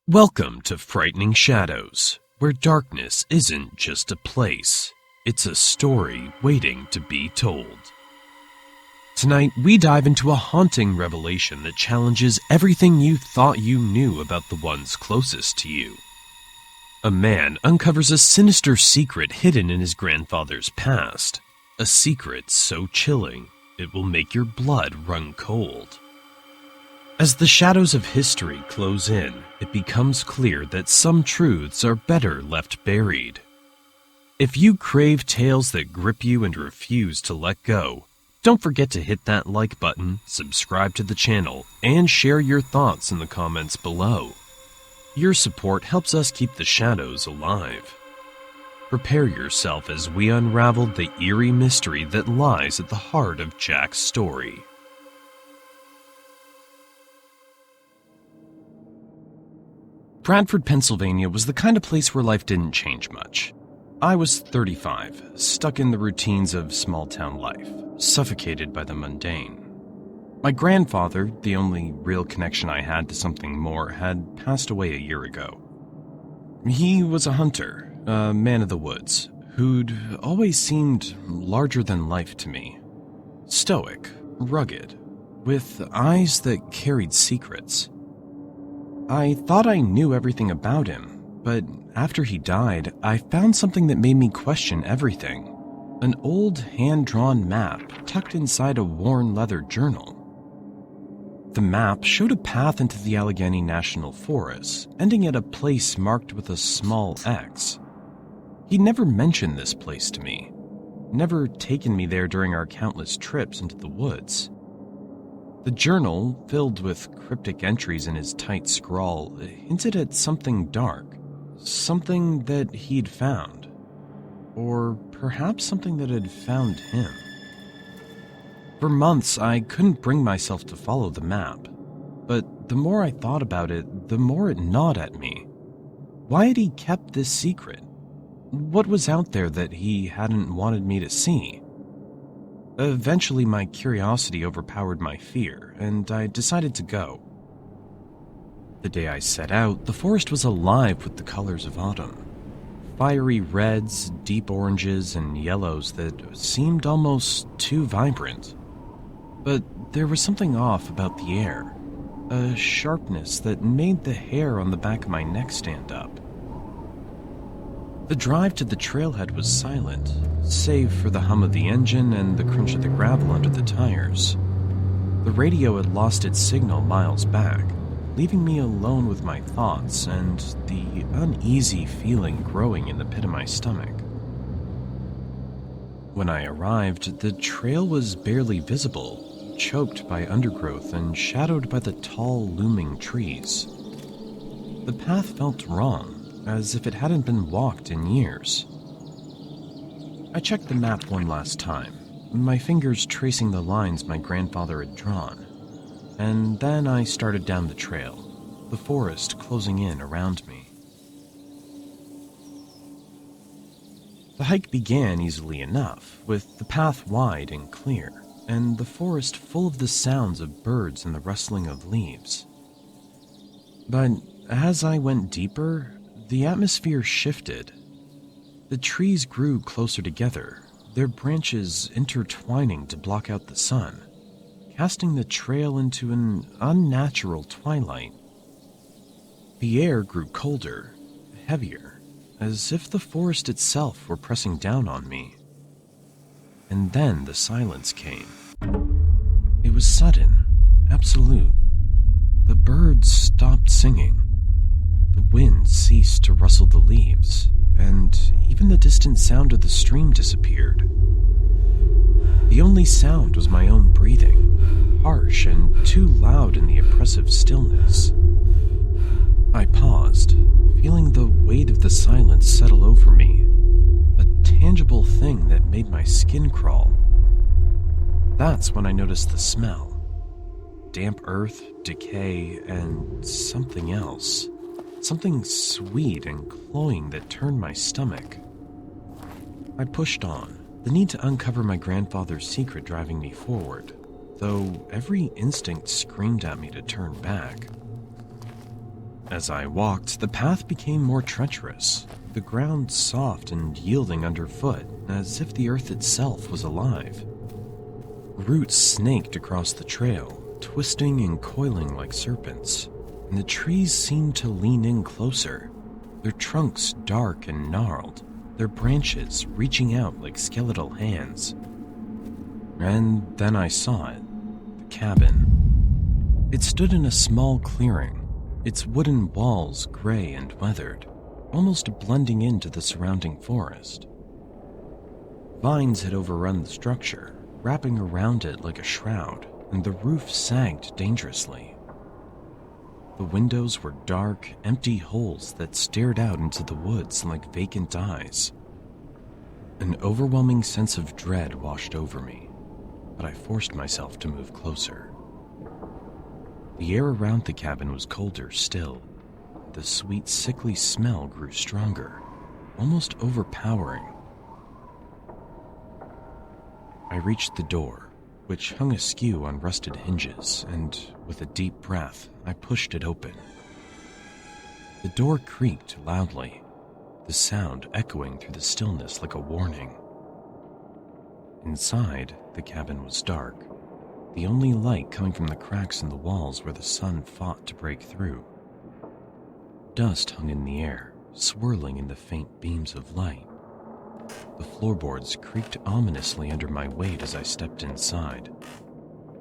Welcome to Frightening Shadows, where darkness isn't just a place, it's a story waiting to be told. Tonight, we dive into a haunting revelation that challenges everything you thought you knew about the ones closest to you. A man uncovers a sinister secret hidden in his grandfather's past, a secret so chilling it will make your blood run cold. As the shadows of history close in, it becomes clear that some truths are better left buried. If you crave tales that grip you and refuse to let go, don't forget to hit that like button, subscribe to the channel, and share your thoughts in the comments below. Your support helps us keep the shadows alive. Prepare yourself as we unravel the eerie mystery that lies at the heart of Jack's story. Bradford, Pennsylvania was the kind of place where life didn't change much. I was 35, stuck in the routines of small-town life, suffocated by the mundane. My grandfather, the only real connection I had to something more, had passed away a year ago. He was a hunter, a man of the woods, who'd always seemed larger than life to me. Stoic, rugged, with eyes that carried secrets. I thought I knew everything about him, but after he died, I found something that made me question everything. An old hand-drawn map tucked inside a worn leather journal. The map showed a path into the Allegheny National Forest, ending at a place marked with a small X. He never mentioned this place to me, never taken me there during our countless trips into the woods. The journal, filled with cryptic entries in his tight scrawl, hinted at something dark, something that he'd found, or perhaps something that had found him. For months, I couldn't bring myself to follow the map, but the more I thought about it, the more it gnawed at me. Why had he kept this secret? What was out there that he hadn't wanted me to see? Eventually, my curiosity overpowered my fear, and I decided to go. The day I set out, the forest was alive with the colors of autumn. Fiery reds, deep oranges, and yellows that seemed almost too vibrant. But there was something off about the air, a sharpness that made the hair on the back of my neck stand up. The drive to the trailhead was silent, save for the hum of the engine and the crunch of the gravel under the tires. The radio had lost its signal miles back, leaving me alone with my thoughts and the uneasy feeling growing in the pit of my stomach. When I arrived, the trail was barely visible, choked by undergrowth and shadowed by the tall, looming trees. The path felt wrong, as if it hadn't been walked in years. I checked the map one last time, my fingers tracing the lines my grandfather had drawn, and then I started down the trail, the forest closing in around me. The hike began easily enough, with the path wide and clear, and the forest full of the sounds of birds and the rustling of leaves. But as I went deeper, the atmosphere shifted. The trees grew closer together, their branches intertwining to block out the sun, casting the trail into an unnatural twilight. The air grew colder, heavier, as if the forest itself were pressing down on me. And then the silence came. It was sudden, absolute. The birds stopped singing. The wind ceased to rustle the leaves, and even the distant sound of the stream disappeared. The only sound was my own breathing, harsh and too loud in the oppressive stillness. I paused, feeling the weight of the silence settle over me, a tangible thing that made my skin crawl. That's when I noticed the smell. Damp earth, decay, and something else. Something sweet and cloying that turned my stomach. I pushed on, the need to uncover my grandfather's secret driving me forward, though every instinct screamed at me to turn back. As I walked, the path became more treacherous, the ground soft and yielding underfoot, as if the earth itself was alive. Roots snaked across the trail, twisting and coiling like serpents, and the trees seemed to lean in closer, their trunks dark and gnarled, their branches reaching out like skeletal hands. And then I saw it, the cabin. It stood in a small clearing, its wooden walls gray and weathered, almost blending into the surrounding forest. Vines had overrun the structure, wrapping around it like a shroud, and the roof sagged dangerously. The windows were dark, empty holes that stared out into the woods like vacant eyes. An overwhelming sense of dread washed over me, but I forced myself to move closer. The air around the cabin was colder still. The sweet, sickly smell grew stronger, almost overpowering. I reached the door, which hung askew on rusted hinges, and with a deep breath, I pushed it open. The door creaked loudly, the sound echoing through the stillness like a warning. Inside, the cabin was dark, the only light coming from the cracks in the walls where the sun fought to break through. Dust hung in the air, swirling in the faint beams of light. The floorboards creaked ominously under my weight as I stepped inside.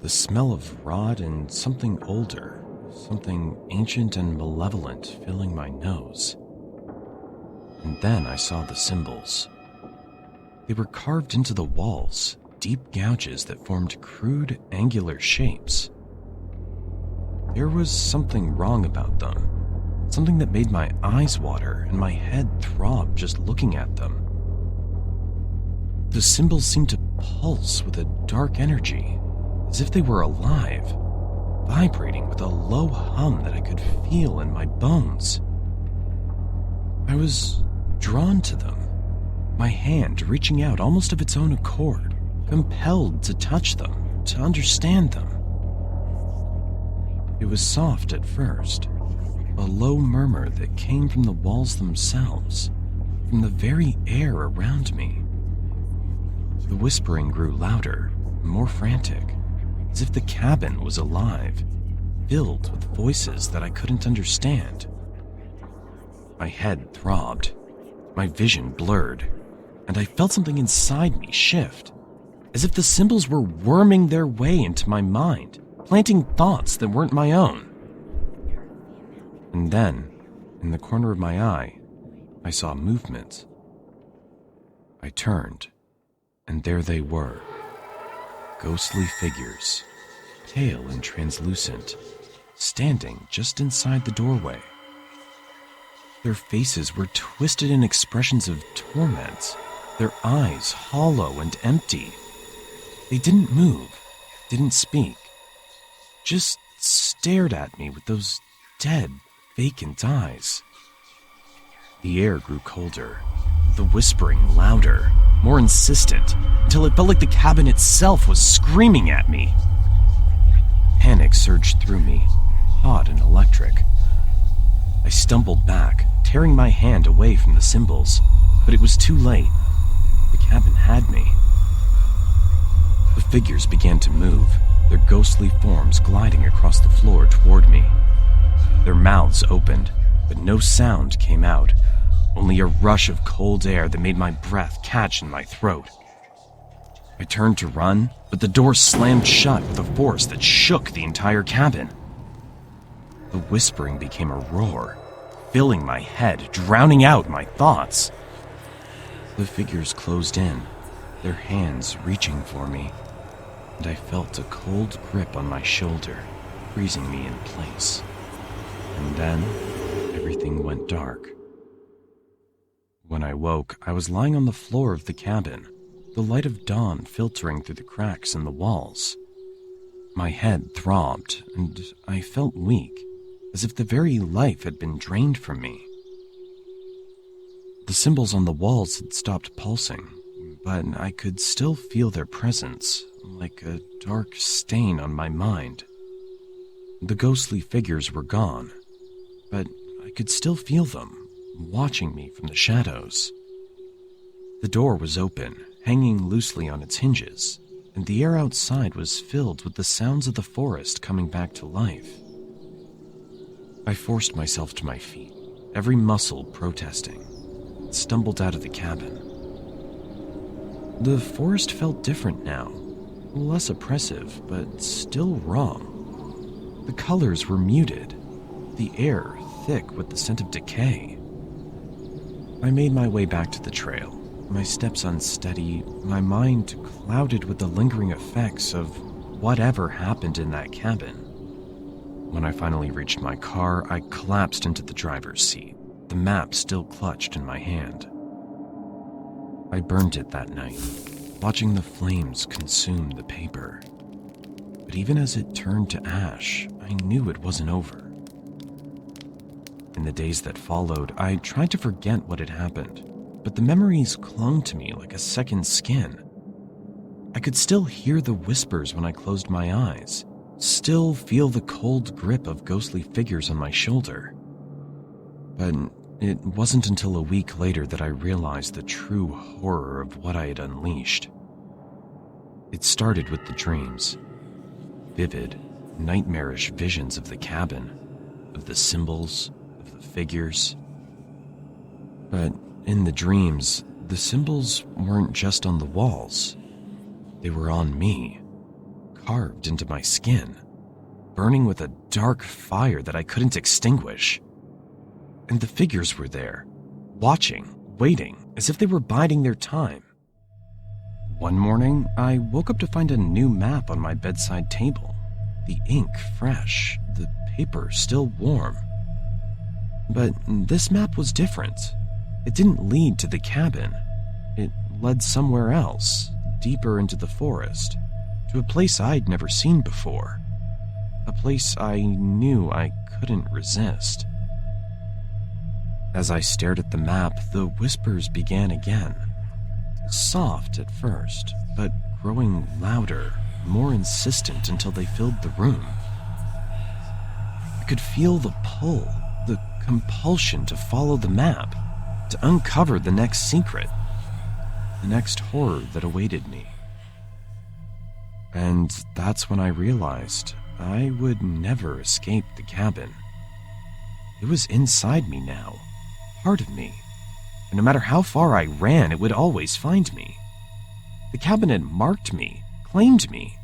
The smell of rot and something older, something ancient and malevolent filling my nose. And then I saw the symbols. They were carved into the walls, deep gouges that formed crude, angular shapes. There was something wrong about them, something that made my eyes water and my head throb just looking at them. The symbols seemed to pulse with a dark energy, as if they were alive, vibrating with a low hum that I could feel in my bones. I was drawn to them, my hand reaching out almost of its own accord, compelled to touch them, to understand them. It was soft at first, a low murmur that came from the walls themselves, from the very air around me. The whispering grew louder, more frantic, as if the cabin was alive, filled with voices that I couldn't understand. My head throbbed, my vision blurred, and I felt something inside me shift, as if the symbols were worming their way into my mind, planting thoughts that weren't my own. And then, in the corner of my eye, I saw movement. I turned, and there they were, ghostly figures, pale and translucent, standing just inside the doorway. Their faces were twisted in expressions of torment, their eyes hollow and empty. They didn't move, didn't speak, just stared at me with those dead, vacant eyes. The air grew colder, the whispering louder, more insistent, until it felt like the cabin itself was screaming at me. Panic surged through me, hot and electric. I stumbled back, tearing my hand away from the symbols, but it was too late. The cabin had me. The figures began to move, their ghostly forms gliding across the floor toward me. Their mouths opened, but no sound came out, only a rush of cold air that made my breath catch in my throat. I turned to run, but the door slammed shut with a force that shook the entire cabin. The whispering became a roar, filling my head, drowning out my thoughts. The figures closed in, their hands reaching for me, and I felt a cold grip on my shoulder, freezing me in place. And then, everything went dark. When I woke, I was lying on the floor of the cabin, the light of dawn filtering through the cracks in the walls. My head throbbed, and I felt weak, as if the very life had been drained from me. The symbols on the walls had stopped pulsing, but I could still feel their presence, like a dark stain on my mind. The ghostly figures were gone, but I could still feel them, watching me from the shadows. The door was open, hanging loosely on its hinges, and the air outside was filled with the sounds of the forest coming back to life. I forced myself to my feet, every muscle protesting, and stumbled out of the cabin. The forest felt different now, less oppressive, but still wrong. The colors were muted, the air thick with the scent of decay. I made my way back to the trail, my steps unsteady, my mind clouded with the lingering effects of whatever happened in that cabin. When I finally reached my car, I collapsed into the driver's seat, the map still clutched in my hand. I burned it that night, watching the flames consume the paper. But even as it turned to ash, I knew it wasn't over. In the days that followed, I tried to forget what had happened, but the memories clung to me like a second skin. I could still hear the whispers when I closed my eyes, still feel the cold grip of ghostly figures on my shoulder. But it wasn't until a week later that I realized the true horror of what I had unleashed. It started with the dreams. Vivid, nightmarish visions of the cabin, of the symbols, of the figures. But in the dreams, the symbols weren't just on the walls. They were on me, carved into my skin, burning with a dark fire that I couldn't extinguish. And the figures were there, watching, waiting, as if they were biding their time. One morning, I woke up to find a new map on my bedside table, the ink fresh, the paper still warm. But this map was different. It didn't lead to the cabin. It led somewhere else, deeper into the forest, to a place I'd never seen before. A place I knew I couldn't resist. As I stared at the map, the whispers began again. Soft at first, but growing louder, more insistent until they filled the room. I could feel the pull, the compulsion to follow the map, to uncover the next secret, the next horror that awaited me. And that's when I realized I would never escape the cabin. It was inside me now, part of me, and no matter how far I ran, it would always find me. The cabin had marked me, claimed me,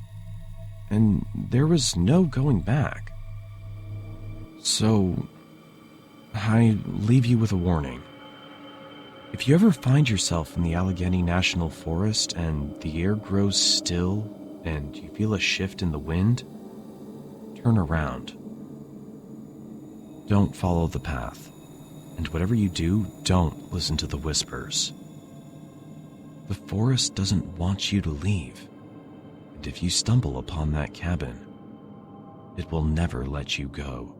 and there was no going back. So, I leave you with a warning. If you ever find yourself in the Allegheny National Forest and the air grows still and you feel a shift in the wind, turn around. Don't follow the path, and whatever you do, don't listen to the whispers. The forest doesn't want you to leave, and if you stumble upon that cabin, it will never let you go.